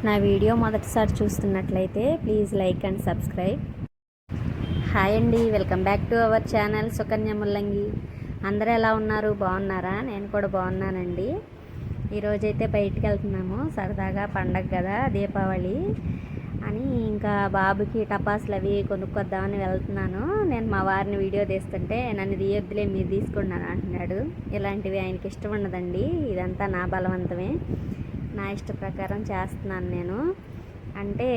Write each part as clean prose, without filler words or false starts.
నా వీడియో మొదటిసారి చూస్తున్నట్లయితే please like and subscribe. Hi అండి, welcome back to our channel Sukanya Mullangi. అందరూ ఎలా ఉన్నారు? బాగున్నారా? నేను కూడా బాగున్నానండి. ఈరోజైతే బయటికి వెళ్తున్నాము, సరదాగా పండగ కదా, దీపావళి అని ఇంకా బాబుకి టపాసులు అవి కొనుక్కొద్దామని వెళ్తున్నాను. నేను మా వారిని వీడియో తీస్తుంటే నన్ను తీయొద్దులే, మీరు తీసుకున్నాను అంటున్నాడు. ఇలాంటివి ఆయనకి ఇష్టం ఉండదండి, ఇదంతా నా బలవంతమే, నా ఇష్ట ప్రకారం చేస్తున్నాను నేను. అంటే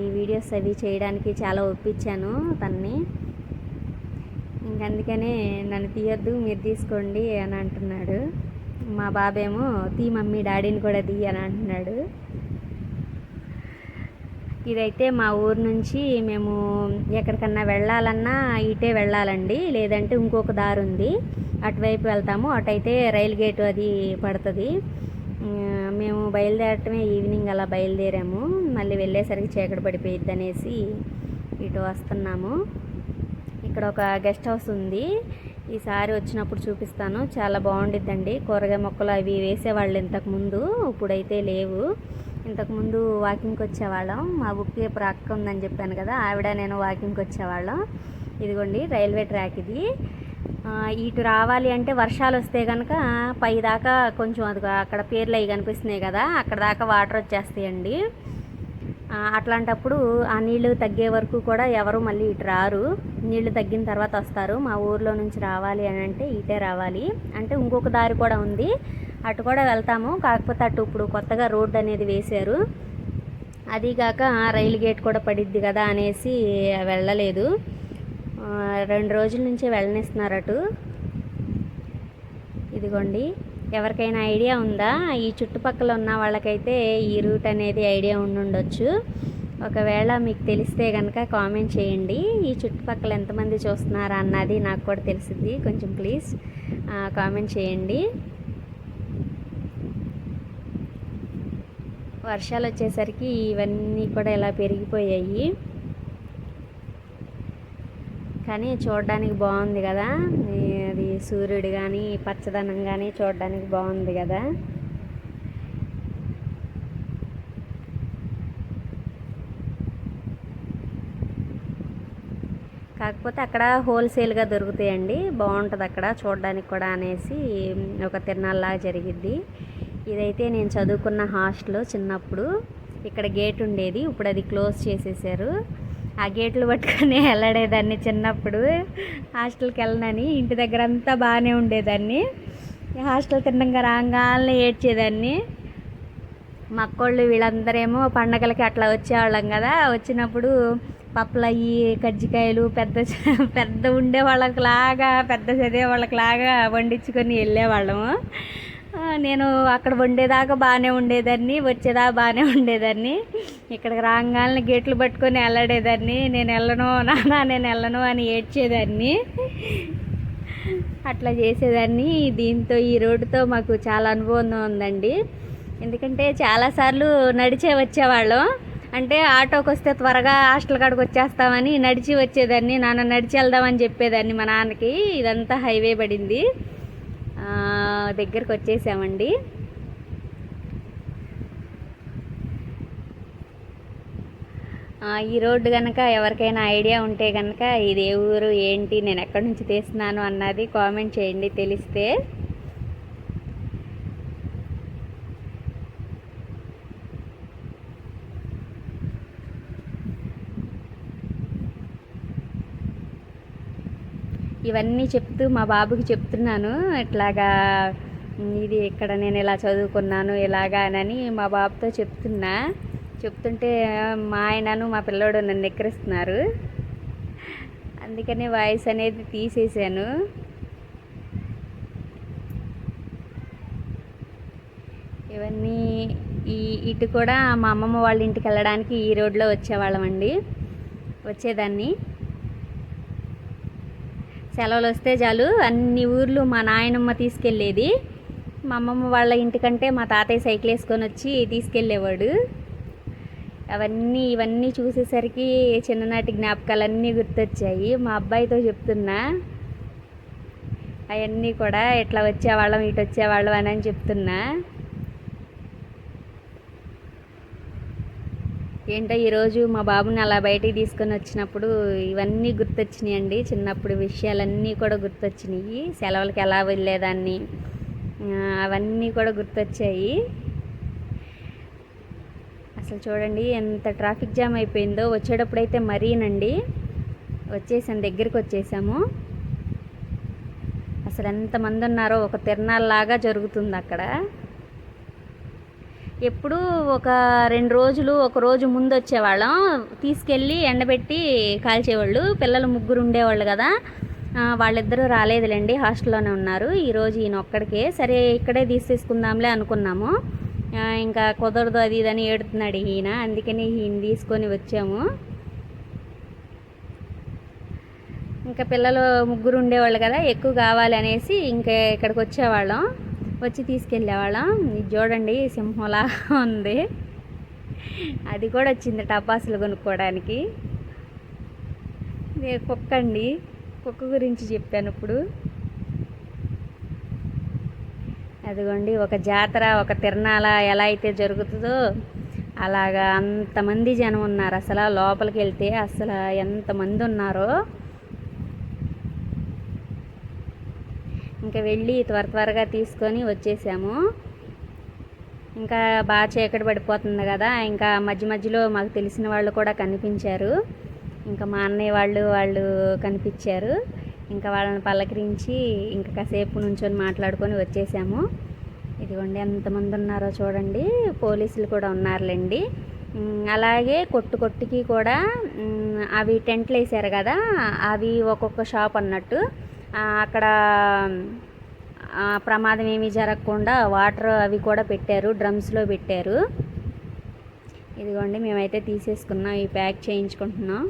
ఈ వీడియోస్ అవి చేయడానికి చాలా ఒప్పించాను తన్ని. ఇంకందుకనే నన్ను తీయొద్దు, మీరు తీసుకోండి అని అంటున్నాడు. మా బాబేమో తీ మమ్మీ, డాడీని కూడా తీ అని అంటున్నాడు. ఇదైతే మా ఊరు నుంచి మేము ఎక్కడికన్నా వెళ్ళాలన్నా ఇటే వెళ్ళాలండి, లేదంటే ఇంకొక దారి ఉంది, అటువైపు వెళ్తాము. అటైతే రైలు గేటు అది పడుతుంది. మేము బయలుదేరటమే ఈవినింగ్ అలా బయలుదేరాము, మళ్ళీ వెళ్ళేసరికి చీకటి పడిపోయిద్ది అనేసి ఇటు వస్తున్నాము. ఇక్కడ ఒక గెస్ట్ హౌస్ ఉంది, ఈసారి వచ్చినప్పుడు చూపిస్తాను, చాలా బాగుండిద్దండి. కూరగాయ మొక్కలు అవి వేసేవాళ్ళు ఇంతకుముందు, ఇప్పుడైతే లేవు. ఇంతకుముందు వాకింగ్కి వచ్చేవాళ్ళం, మా బుక్కి ఇప్పుడు అక్క ఉందని చెప్పాను కదా, ఆవిడ నేను వాకింగ్కి వచ్చేవాళ్ళం. ఇదిగోండి రైల్వే ట్రాక్ ఇది. ఇటు రావాలి అంటే వర్షాలు వస్తే కనుక పై దాకా కొంచెం అది అక్కడ పేర్లు అవి కనిపిస్తున్నాయి కదా, అక్కడ దాకా వాటర్ వచ్చేస్తాయండి. అట్లాంటప్పుడు ఆ నీళ్లు తగ్గే వరకు కూడా ఎవరు మళ్ళీ ఇటు రారు, నీళ్లు తగ్గిన తర్వాత వస్తారు. మా ఊర్లో నుంచి రావాలి అని అంటే ఇటే రావాలి. అంటే ఇంకొక దారి కూడా ఉంది, అటు కూడా వెళ్తాము, కాకపోతే అటు ఇప్పుడు కొత్తగా రోడ్డు అనేది వేశారు. అదీగాక రైలు గేట్ కూడా పడిద్ది కదా అనేసి వెళ్ళలేదు. 2 రోజుల నుంచే వెళ్ళనిస్తున్నారు అటు. ఇదిగోండి, ఎవరికైనా ఐడియా ఉందా? ఈ చుట్టుపక్కల ఉన్న వాళ్ళకైతే ఈ రూట్ అనేది ఐడియా ఉండుండొచ్చు. ఒకవేళ మీకు తెలిస్తే కనుక కామెంట్ చేయండి. ఈ చుట్టుపక్కల ఎంతమంది చూస్తున్నారా అన్నది నాకు కూడా తెలిసింది, కొంచెం ప్లీజ్ కామెంట్ చేయండి. వర్షాలు వచ్చేసరికి ఇవన్నీ కూడా ఇలా పెరిగిపోయాయి, కానీ చూడడానికి బాగుంది కదా, అది సూర్యుడు కానీ పచ్చదనం కానీ చూడడానికి బాగుంది కదా. కాకపోతే అక్కడ హోల్సేల్గా దొరుకుతాయండి, బాగుంటుంది అక్కడ చూడడానికి కూడా అనేసి ఒక తిరునాళ్ళలాగా జరిగిద్ది. ఇదైతే నేను చదువుకున్న హాస్టల్, చిన్నప్పుడు ఇక్కడ గేట్ ఉండేది, ఇప్పుడు అది క్లోజ్ చేసేసారు. ఆ గేట్లు పట్టుకొని వెళ్ళడేదాన్ని చిన్నప్పుడు, హాస్టల్కి వెళ్ళనని. ఇంటి దగ్గర అంతా బాగానే ఉండేదాన్ని, హాస్టల్ తిన్నంగా రాగానే ఏడ్చేదాన్ని. మా అక్కోళ్ళు వీళ్ళందరేమో పండగలకి అట్లా వచ్చేవాళ్ళం కదా, వచ్చినప్పుడు పప్పులు అయ్యి కజ్జికాయలు పెద్ద పెద్ద ఉండే వాళ్ళకిలాగా, పెద్ద చదివే వాళ్ళకిలాగా వండించుకొని వెళ్ళేవాళ్ళము. నేను అక్కడ వండేదాకా బాగానే ఉండేదాన్ని, వచ్చేదాకా బాగానే ఉండేదాన్ని. ఇక్కడికి రాగానే గేట్లు పట్టుకొని వెళ్ళడేదాన్ని. నేను వెళ్ళను నాన్న, నేను వెళ్ళను అని ఏడ్చేదాన్ని, అట్లా చేసేదాన్ని. దీంతో ఈ రోడ్డుతో మాకు చాలా అనుభవం ఉందండి, ఎందుకంటే చాలాసార్లు నడిచే వచ్చేవాళ్ళం. అంటే ఆటోకి వస్తే త్వరగా హాస్టల్ కాడికి వచ్చేస్తామని నడిచి వచ్చేదాన్ని, నాన్న నడిచి వెళ్దామని చెప్పేదాన్ని మా నాన్నకి. ఇదంతా హైవే పడింది, దగ్గరికి వచ్చేసామండి. ఈ రోడ్డు కనుక ఎవరికైనా ఐడియా ఉంటే కనుక ఇది ఏ ఊరు ఏంటి, నేను ఎక్కడి నుంచి తీస్తున్నాను అన్నది కామెంట్ చేయండి తెలిస్తే. ఇవన్నీ చెప్తూ మా బాబుకి చెప్తున్నాను, ఇట్లాగా ఇది ఇక్కడ నేను ఇలా చదువుకున్నాను ఇలాగా అని మా బాబుతో చెప్తుంటే మా ఆయనను మా పిల్లోడు నన్ను ఎక్కిరిస్తున్నారు, అందుకనే వాయిస్ అనేది తీసేసాను. ఇవన్నీ ఇటు కూడా మా అమ్మమ్మ వాళ్ళ ఇంటికి వెళ్ళడానికి ఈ రోడ్లో వచ్చేవాళ్ళమండి, వచ్చేదాన్ని. సెలవులు వస్తే చాలు అన్ని ఊర్లు మా నాయనమ్మ తీసుకెళ్ళేది, మా అమ్మమ్మ వాళ్ళ ఇంటికంటే మా తాతయ్య సైకిల్ వేసుకొని వచ్చి తీసుకెళ్ళేవాడు. ఇవన్నీ చూసేసరికి చిన్ననాటి జ్ఞాపకాలన్నీ గుర్తొచ్చాయి. మా అబ్బాయితో చెప్తున్నా, అవన్నీ కూడా ఇట్లా వచ్చేవాళ్ళం ఇటు వచ్చేవాళ్ళం అని చెప్తున్నా. ఏంటో ఈరోజు మా బాబుని అలా బయటికి తీసుకొని వచ్చినప్పుడు ఇవన్నీ గుర్తొచ్చినాయండి. చిన్నప్పుడు విషయాలన్నీ కూడా గుర్తొచ్చినాయి. సెలవులకి ఎలా వెళ్ళేదాన్ని అవన్నీ కూడా గుర్తొచ్చాయి. అసలు చూడండి ఎంత ట్రాఫిక్ జామ్ అయిపోయిందో. వచ్చేటప్పుడైతే మరీనండి. దగ్గరికి వచ్చేసాము. అసలు ఎంతమంది ఉన్నారో, ఒక తిరణాల్లాగా జరుగుతుంది అక్కడ. ఎప్పుడు ఒక 2 రోజులు, ఒక రోజు ముందు వచ్చేవాళ్ళం, తీసుకెళ్ళి ఎండబెట్టి కాల్చేవాళ్ళు. పిల్లలు 3 ఉండేవాళ్ళు కదా, వాళ్ళిద్దరూ రాలేదులేండి, హాస్టల్లోనే ఉన్నారు. ఈరోజు ఈయన ఒక్కడికే, సరే ఇక్కడే తీసేసుకుందాంలే అనుకున్నాము. ఇంకా కుదరదు అది ఇదని ఏడుతున్నాడు ఈయన, అందుకని ఈయన తీసుకొని వచ్చాము. ఇంకా పిల్లలు 3 ఉండేవాళ్ళు కదా, ఎక్కువ కావాలి అనేసి ఇంకా ఇక్కడికి వచ్చేవాళ్ళం, వచ్చి తీసుకెళ్ళేవాళ్ళం. ఇది చూడండి సింహంలా ఉంది, అది కూడా వచ్చింది టపాసులు కొనుక్కోవడానికి. కుక్క అండి, కుక్క గురించి చెప్పాను ఇప్పుడు. అదిగోండి ఒక జాతర, ఒక తిరణాల ఎలా అయితే జరుగుతుందో అలాగా అంతమంది జనం ఉన్నారు. అసలు లోపలికి వెళ్తే అసలు ఎంతమంది ఉన్నారో. ఇంకా వెళ్ళి త్వరగా తీసుకొని వచ్చేసాము. ఇంకా బాగా చీకటి పడిపోతుంది కదా, ఇంకా మధ్యలో మాకు తెలిసిన వాళ్ళు కూడా కనిపించారు. ఇంకా మా అన్నయ్య వాళ్ళు కనిపించారు. ఇంకా వాళ్ళని పలకరించి ఇంకా కాసేపు నుంచొని మాట్లాడుకొని వచ్చేసాము. ఇదిగోండి ఎంతమంది ఉన్నారో చూడండి, పోలీసులు కూడా ఉన్నారులేండి. అలాగే కొట్టుకి కూడా అవి టెంట్లు వేసారు కదా, అవి ఒక్కొక్క షాప్ అన్నట్టు. అక్కడ ప్రమాదం ఏమీ జరగకుండా వాటర్ అవి కూడా పెట్టారు, డ్రమ్స్లో పెట్టారు. ఇదిగోండి మేమైతే తీసేసుకున్నాం, ఇవి ప్యాక్ చేయించుకుంటున్నాం.